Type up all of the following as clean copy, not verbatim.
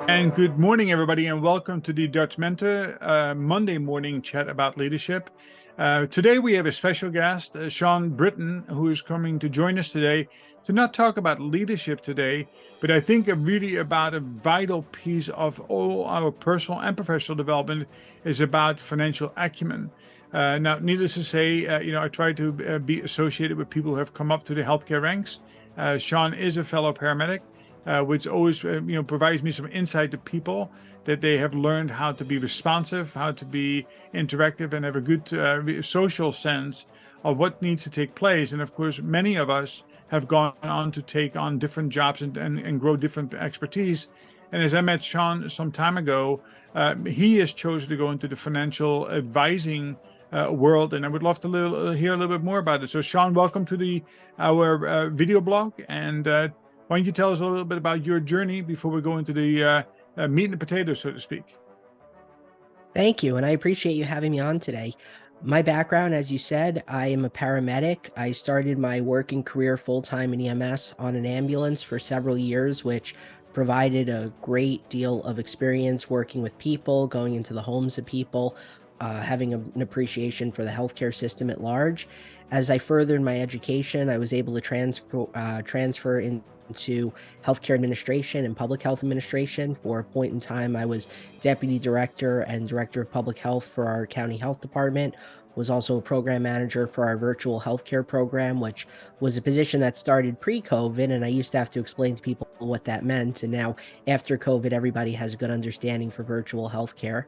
And good morning, everybody, and welcome to the Dutch Mentor Monday morning chat about leadership. Today, we have a special guest, Sean Britton, who is coming to join us today to not talk about leadership today, but I think really about a vital piece of all our personal and professional development is about financial acumen. Now, needless to say, I try to be associated with people who have come up to the healthcare ranks. Sean is a fellow paramedic, which always provides me some insight to people that they have learned how to be responsive, how to be interactive, and have a good social sense of what needs to take place. And of course, many of us have gone on to take on different jobs and grow different expertise. And as I met Sean some time ago, he has chosen to go into the financial advising world, and I would love to hear a little bit more about it. So, Sean, welcome to our video blog, and why don't you tell us a little bit about your journey before we go into the meat and potatoes, so to speak? Thank you, and I appreciate you having me on today. My background, as you said, I am a paramedic. I started my working career full-time in EMS on an ambulance for several years, which provided a great deal of experience working with people, going into the homes of people, having an appreciation for the healthcare system at large. As I furthered my education, I was able to transfer into healthcare administration and public health administration. For a point in time, I was deputy director and director of public health for our county health department. Was also a program manager for our virtual healthcare program, which was a position that started pre-COVID, and I used to have to explain to people what that meant. And now, after COVID, everybody has a good understanding for virtual healthcare.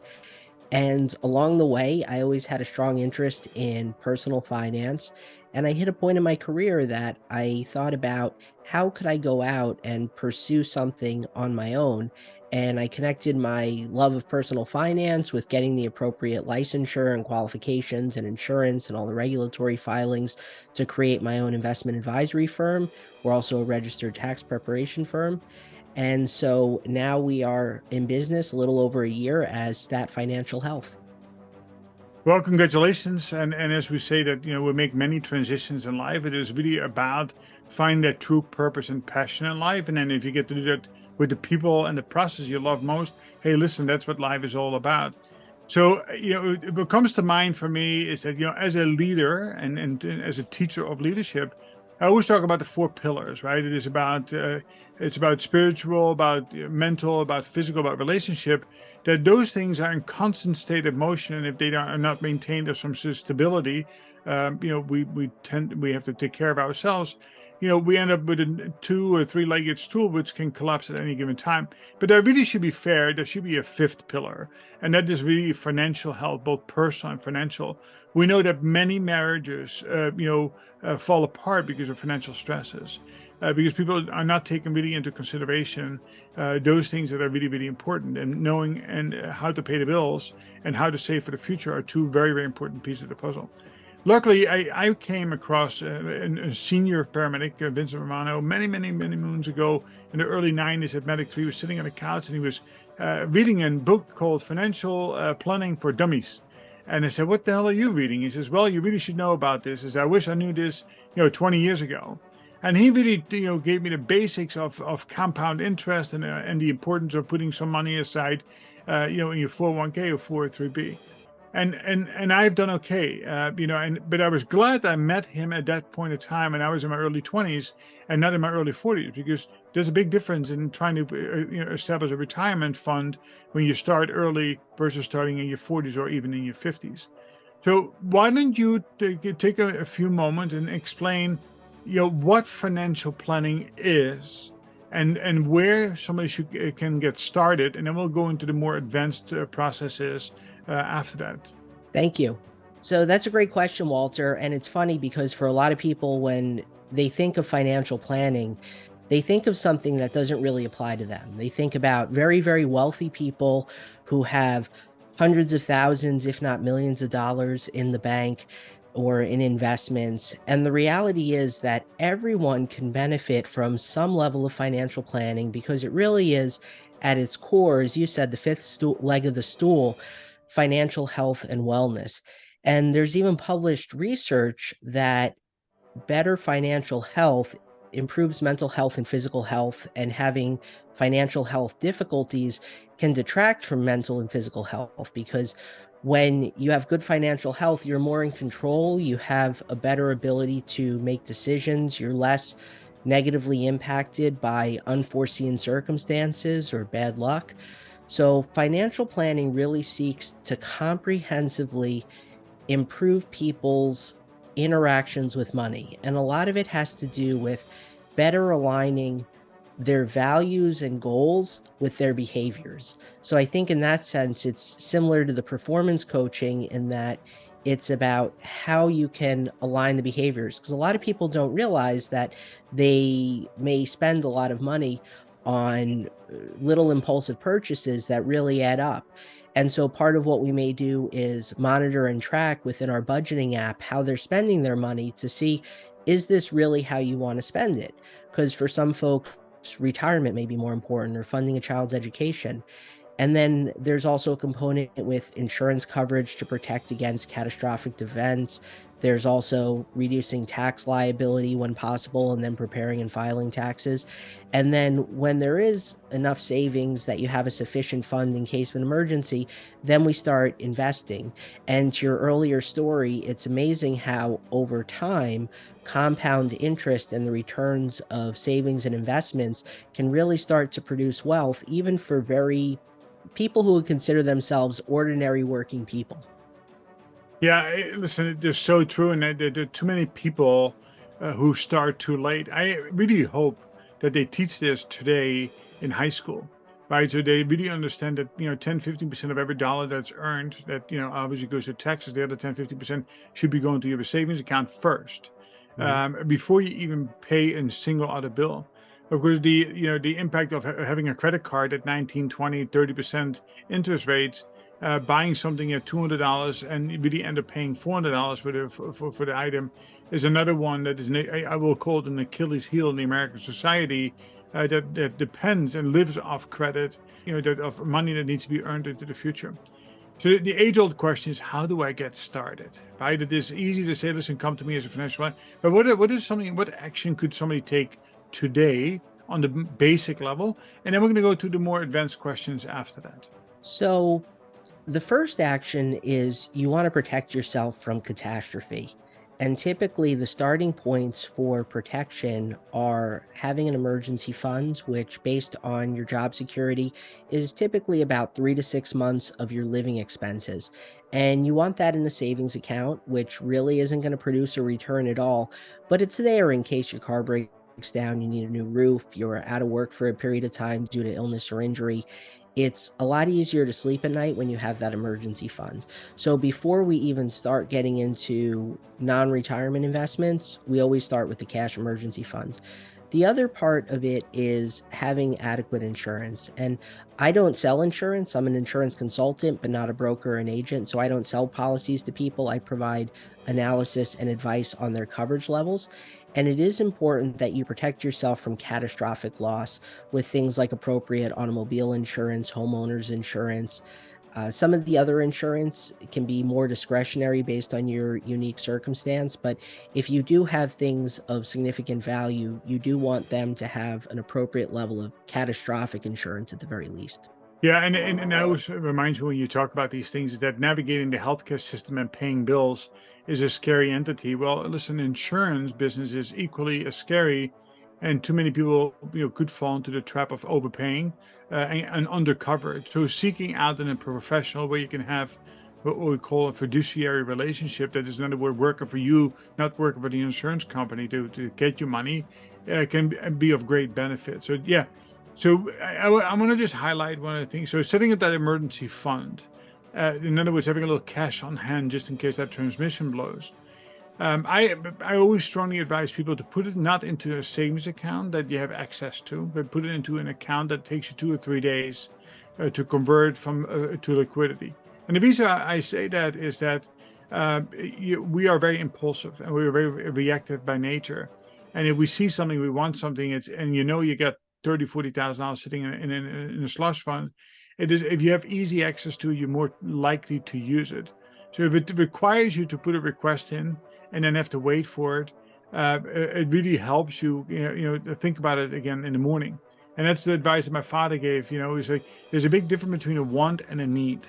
And along the way, I always had a strong interest in personal finance. And I hit a point in my career that I thought about how could I go out and pursue something on my own. And I connected my love of personal finance with getting the appropriate licensure and qualifications and insurance and all the regulatory filings to create my own investment advisory firm. We're also a registered tax preparation firm. And so now we are in business a little over a year as Stat Financial Health. Well, congratulations. And as we say that, we make many transitions in life. It is really about finding that true purpose and passion in life. And then if you get to do that with the people and the process you love most, hey, listen, that's what life is all about. So, what comes to mind for me is that, as a leader and as a teacher of leadership, I always talk about the four pillars, right? It's about spiritual, about mental, about physical, about relationship. That those things are in constant state of motion, and if they are not maintained or some sort of stability, we have to take care of ourselves. We end up with a two or three-legged stool which can collapse at any given time. But there really should be fair. There should be a fifth pillar, and that is really financial health, both personal and financial. We know that many marriages, fall apart because of financial stresses, because people are not taking really into consideration those things that are really, really important. And knowing and how to pay the bills and how to save for the future are two very, very important pieces of the puzzle. Luckily, I came across a senior paramedic, Vincent Romano, many, many, many moons ago in the early 90s at Medic 3. He was sitting on a couch and he was reading a book called Financial Planning for Dummies. And I said, "What the hell are you reading?" He says, "Well, you really should know about this." I said, "I wish I knew this, 20 years ago." And he really, gave me the basics of compound interest and the importance of putting some money aside, in your 401k or 403b. And I've done okay, but I was glad I met him at that point of time, and I was in my early 20s and not in my early 40s, because there's a big difference in trying to establish a retirement fund when you start early versus starting in your 40s or even in your 50s. So why don't you take a few moments and explain, what financial planning is, and where somebody can get started, and then we'll go into the more advanced processes after that. Thank you. So that's a great question, Walter. And it's funny because for a lot of people, when they think of financial planning, they think of something that doesn't really apply to them. They think about very, very wealthy people who have hundreds of thousands, if not millions of dollars in the bank or in investments. And the reality is that everyone can benefit from some level of financial planning because it really is at its core, as you said, the fifth leg of the stool, financial health and wellness. And there's even published research that better financial health improves mental health and physical health, and having financial health difficulties can detract from mental and physical health, because when you have good financial health, you're more in control, you have a better ability to make decisions, you're less negatively impacted by unforeseen circumstances or bad luck. So, financial planning really seeks to comprehensively improve people's interactions with money. And a lot of it has to do with better aligning their values and goals with their behaviors. So I think in that sense, it's similar to the performance coaching in that it's about how you can align the behaviors. Because a lot of people don't realize that they may spend a lot of money on little impulsive purchases that really add up. And so part of what we may do is monitor and track within our budgeting app how they're spending their money to see, is this really how you want to spend it? Because for some folks, retirement may be more important, or funding a child's education. And then there's also a component with insurance coverage to protect against catastrophic events. There's also reducing tax liability when possible, and then preparing and filing taxes. And then when there is enough savings that you have a sufficient fund in case of an emergency, then we start investing. And to your earlier story, it's amazing how over time, compound interest and the returns of savings and investments can really start to produce wealth, even for very people who would consider themselves ordinary working people. Yeah, listen, it's so true, and there are too many people who start too late. I really hope that they teach this today in high school, right? So they really understand that, 10, 15% of every dollar that's earned, that, obviously goes to taxes, the other 10, 15% should be going to your savings account first, Mhm. before you even pay a single other bill. Of course, the impact of having a credit card at 19, 20, 30% interest rates, buying something at $200 and you really end up paying $400 for the item, is another one that is, I will call it an Achilles heel in the American society, that depends and lives off credit, that of money that needs to be earned into the future. So the age-old question is, how do I get started? Right? It is easy to say, listen, come to me as a financial advisor, but what action could somebody take today on the basic level? And then we're going to go to the more advanced questions after that. So, the first action is you want to protect yourself from catastrophe. And typically, the starting points for protection are having an emergency fund, which, based on your job security, is typically about 3 to 6 months of your living expenses. And you want that in a savings account, which really isn't going to produce a return at all, but it's there in case your car breaks down, you need a new roof, you're out of work for a period of time due to illness or injury. It's a lot easier to sleep at night when you have that emergency fund. So before we even start getting into non-retirement investments, we always start with the cash emergency funds. The other part of it is having adequate insurance. And I don't sell insurance. I'm an insurance consultant, but not a broker or an agent. So I don't sell policies to people. I provide analysis and advice on their coverage levels. And it is important that you protect yourself from catastrophic loss with things like appropriate automobile insurance, homeowners insurance. Some of the other insurance can be more discretionary based on your unique circumstance, but if you do have things of significant value, you do want them to have an appropriate level of catastrophic insurance at the very least. Yeah, and that always reminds me when you talk about these things is that navigating the healthcare system and paying bills is a scary entity. Well, listen, insurance business is equally as scary, and too many people, could fall into the trap of overpaying, and undercoverage. So seeking out a professional where you can have what we call a fiduciary relationship, that is another word, working for you, not working for the insurance company to get you money, can be of great benefit. So yeah, so I'm going to just highlight one of the things. So setting up that emergency fund, in other words, having a little cash on hand just in case that transmission blows. I always strongly advise people to put it not into a savings account that you have access to, but put it into an account that takes you 2 or 3 days to convert from to liquidity. And the reason I say that is that we are very impulsive and we're very reactive by nature. And if we see something, we want something, and you get 30, 40,000 dollars sitting in a slush fund, it is, if you have easy access to it, you're more likely to use it. So if it requires you to put a request in and then have to wait for it, it really helps you, to think about it again in the morning. And that's the advice that my father gave. He's like, there's a big difference between a want and a need.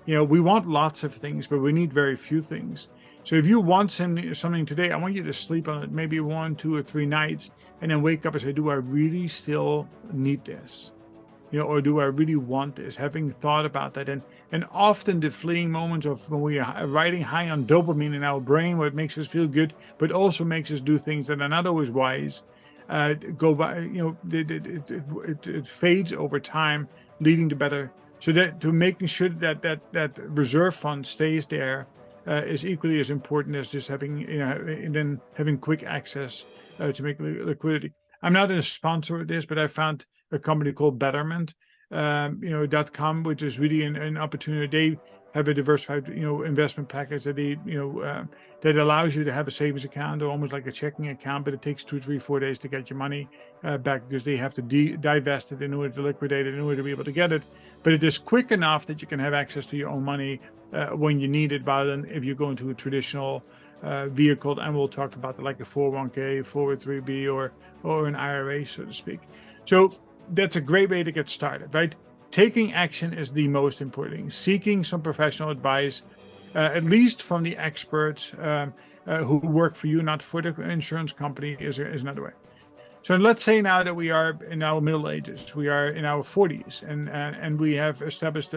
We want lots of things, but we need very few things. So if you want something today, I want you to sleep on it maybe 1, 2, or 3 nights, and then wake up and say, do I really still need this? Or do I really want this? Having thought about that, and often the fleeting moments of when we are riding high on dopamine in our brain, what makes us feel good, but also makes us do things that are not always wise, go by. It fades over time, leading to better. So that to making sure that reserve fund stays there is equally as important as just having and then having quick access to make liquidity. I'm not a sponsor of this, but I found a company called Betterment, .com, which is really an opportunity. They have a diversified, investment package that that allows you to have a savings account, or almost like a checking account, but it takes 2, 3, 4 days to get your money back, because they have to divest it in order to liquidate it, in order to be able to get it. But it is quick enough that you can have access to your own money when you need it, rather than if you go into a traditional vehicle. And we'll talk about like a 401k, 403b, or an IRA, so to speak. So that's a great way to get started, right? Taking action is the most important thing. Seeking some professional advice, at least from the experts who work for you, not for the insurance company, is another way. So let's say now that we are in our middle ages, we are in our 40s, and we have established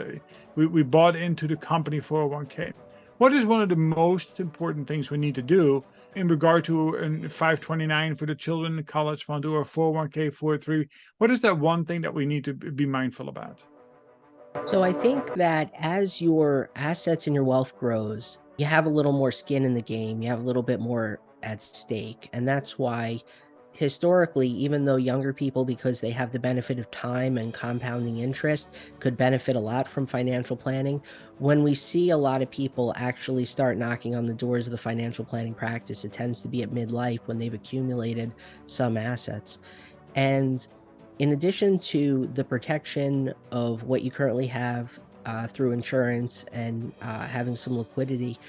we bought into the company 401k. What is one of the most important things we need to do in regard to a 529 for the children college fund, or a 401k, 403? What is that one thing that we need to be mindful about? So I think that as your assets and your wealth grows, you have a little more skin in the game, you have a little bit more at stake. And that's why historically, even though younger people, because they have the benefit of time and compounding interest, could benefit a lot from financial planning, when we see a lot of people actually start knocking on the doors of the financial planning practice, it tends to be at midlife when they've accumulated some assets. And in addition to the protection of what you currently have through insurance and having some liquidity,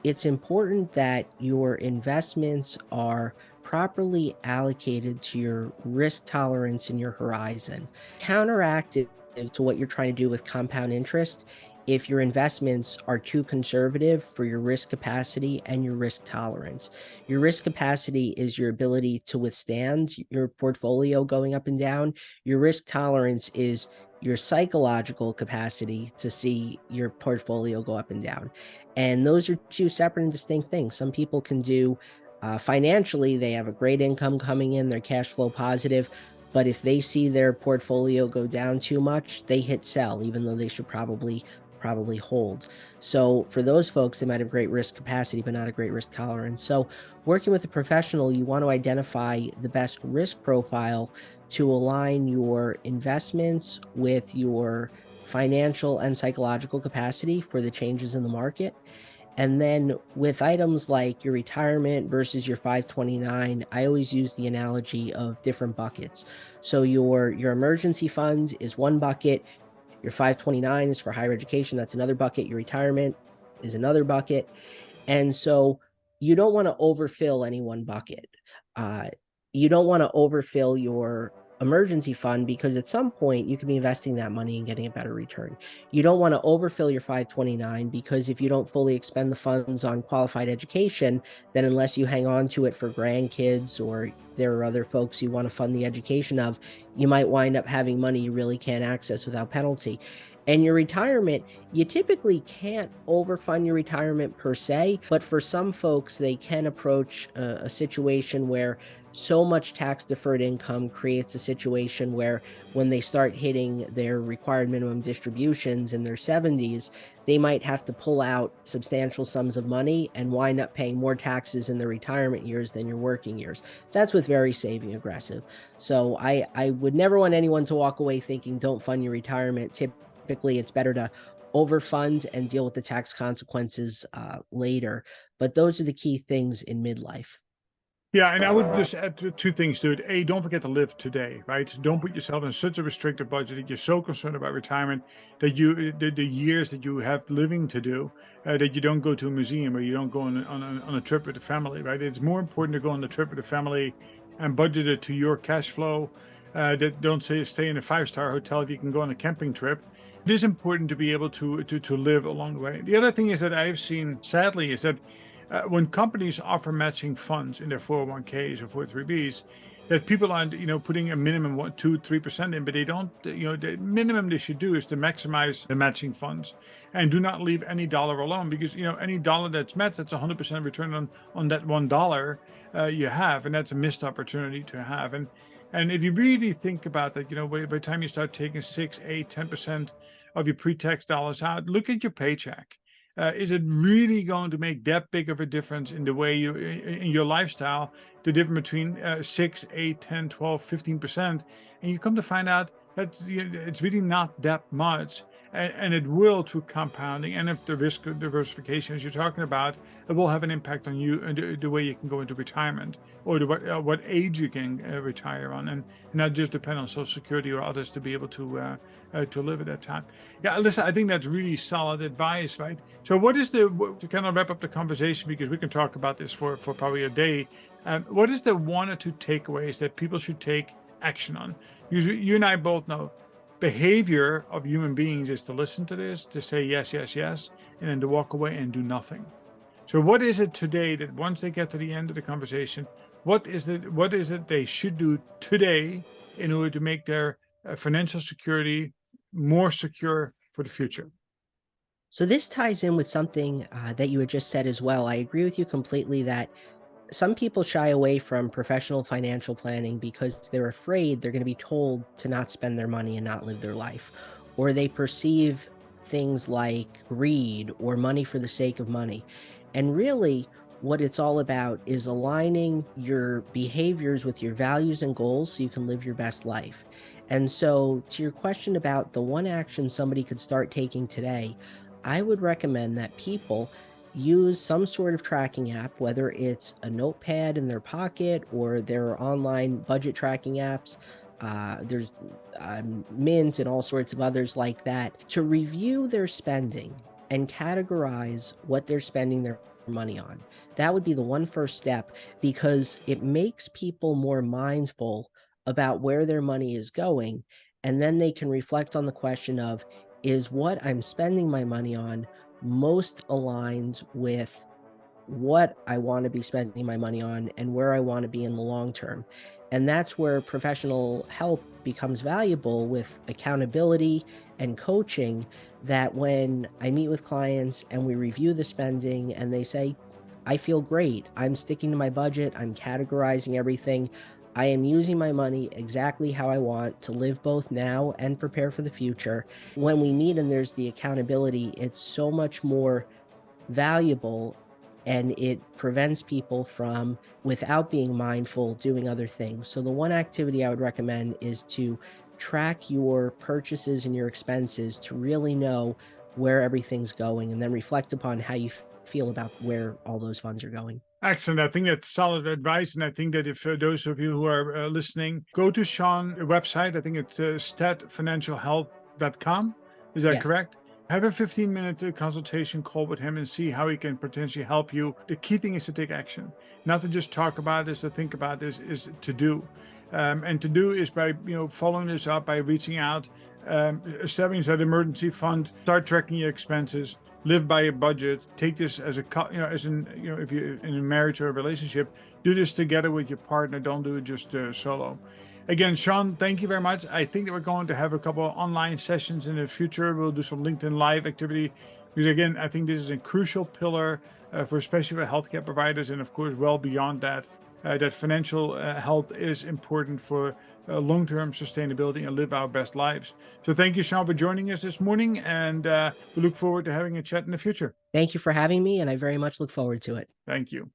it's important that your investments are properly allocated to your risk tolerance and your horizon. Counteractive to what you're trying to do with compound interest, if your investments are too conservative for your risk capacity and your risk tolerance. Your risk capacity is your ability to withstand your portfolio going up and down. Your risk tolerance is your psychological capacity to see your portfolio go up and down. And those are two separate and distinct things. Some people can do financially, they have a great income coming in, they're cash flow positive. But if they see their portfolio go down too much, they hit sell, even though they should probably hold. So for those folks, they might have great risk capacity, but not a great risk tolerance. So working with a professional, you want to identify the best risk profile to align your investments with your financial and psychological capacity for the changes in the market. And then with items like your retirement versus your 529, I always use the analogy of different buckets. So your emergency fund is one bucket, your 529 is for higher education, that's another bucket, your retirement is another bucket. And so you don't want to overfill any one bucket. Uh, you don't want to overfill your emergency fund, because at some point you can be investing that money and getting a better return. You don't want to overfill your 529, because if you don't fully expend the funds on qualified education, then unless you hang on to it for grandkids or there are other folks you want to fund the education of, you might wind up having money you really can't access without penalty. And your retirement, you typically can't overfund your retirement per se, but for some folks, they can approach a situation where so much tax deferred income creates a situation where when they start hitting their required minimum distributions in their 70s, they might have to pull out substantial sums of money and wind up paying more taxes in their retirement years than your working years. That's with very saving aggressive. So I would never want anyone to walk away thinking don't fund your retirement. Typically, it's better to overfund and deal with the tax consequences later. But those are the key things in midlife. Yeah, and I would just add two things to it. A, don't forget to live today, right? So don't put yourself in such a restricted budget that you're so concerned about retirement that the years that you have living to do, that you don't go to a museum or you don't go on a trip with the family, right? It's more important to go on the trip with the family and budget it to your cash flow. That don't say stay in a five-star hotel if you can go on a camping trip. It is important to be able to live along the way. The other thing is that I've seen, sadly, is that when companies offer matching funds in their 401ks or 403bs, that people aren't, putting a minimum 1, 2, 3% in, but they don't, the minimum they should do is to maximize the matching funds and do not leave any dollar alone because, any dollar that's met, that's 100% return on that $1 you have. And that's a missed opportunity to have. And if you really think about that, by the time you start taking 6, 8, 10% of your pre-tax dollars out, look at your paycheck. Is it really going to make that big of a difference in the way in your lifestyle, the difference between 6, 8, 10, 12, 15%? And you come to find out that it's really not that much. And it will through compounding. And if the risk diversification, as you're talking about, it will have an impact on you and the way you can go into retirement or what age you can retire on, and not just depend on Social Security or others to be able to live at that time. Yeah, listen, I think that's really solid advice, right? So to kind of wrap up the conversation, because we can talk about this for probably a day, what is the 1 or 2 takeaways that people should take action on? Because you and I both know behavior of human beings is to listen to this, to say yes, yes, yes, and then to walk away and do nothing. So what is it today that once they get to the end of the conversation, what is it they should do today in order to make their financial security more secure for the future? So this ties in with something that you had just said as well. I agree with you completely that some people shy away from professional financial planning because they're afraid they're going to be told to not spend their money and not live their life, or they perceive things like greed or money for the sake of money. And really, what it's all about is aligning your behaviors with your values and goals so you can live your best life. And so, to your question about the one action somebody could start taking today, I would recommend that people use some sort of tracking app, whether it's a notepad in their pocket or their online budget tracking apps. There's Mint and all sorts of others like that to review their spending and categorize what they're spending their money on. That would be the one first step because it makes people more mindful about where their money is going. And then they can reflect on the question of, is what I'm spending my money on most aligns with what I want to be spending my money on and where I want to be in the long term. And that's where professional help becomes valuable with accountability and coaching. That when I meet with clients and we review the spending and they say, I feel great, I'm sticking to my budget, I'm categorizing everything, I am using my money exactly how I want to live both now and prepare for the future. When we meet and there's the accountability, it's so much more valuable and it prevents people from, without being mindful, doing other things. So the one activity I would recommend is to track your purchases and your expenses to really know where everything's going and then reflect upon how you feel about where all those funds are going. Excellent. I think that's solid advice. And I think that if those of you who are listening, go to Sean's website. I think it's statfinancialhealth.com. Is that Yeah. correct? Have a 15-minute consultation call with him and see how he can potentially help you. The key thing is to take action, not to just talk about this or think about this, is to do. And to do is by following this up, by reaching out, establishing that emergency fund, start tracking your expenses, live by a budget, take this as if you're in a marriage or a relationship, do this together with your partner. Don't do it just solo. Again, Sean, thank you very much. I think that we're going to have a couple of online sessions in the future. We'll do some LinkedIn Live activity because, again, I think this is a crucial pillar for especially for healthcare providers, and of course, well beyond that. That financial health is important for long-term sustainability and live our best lives. So thank you, Sean, for joining us this morning, and we look forward to having a chat in the future. Thank you for having me, and I very much look forward to it. Thank you.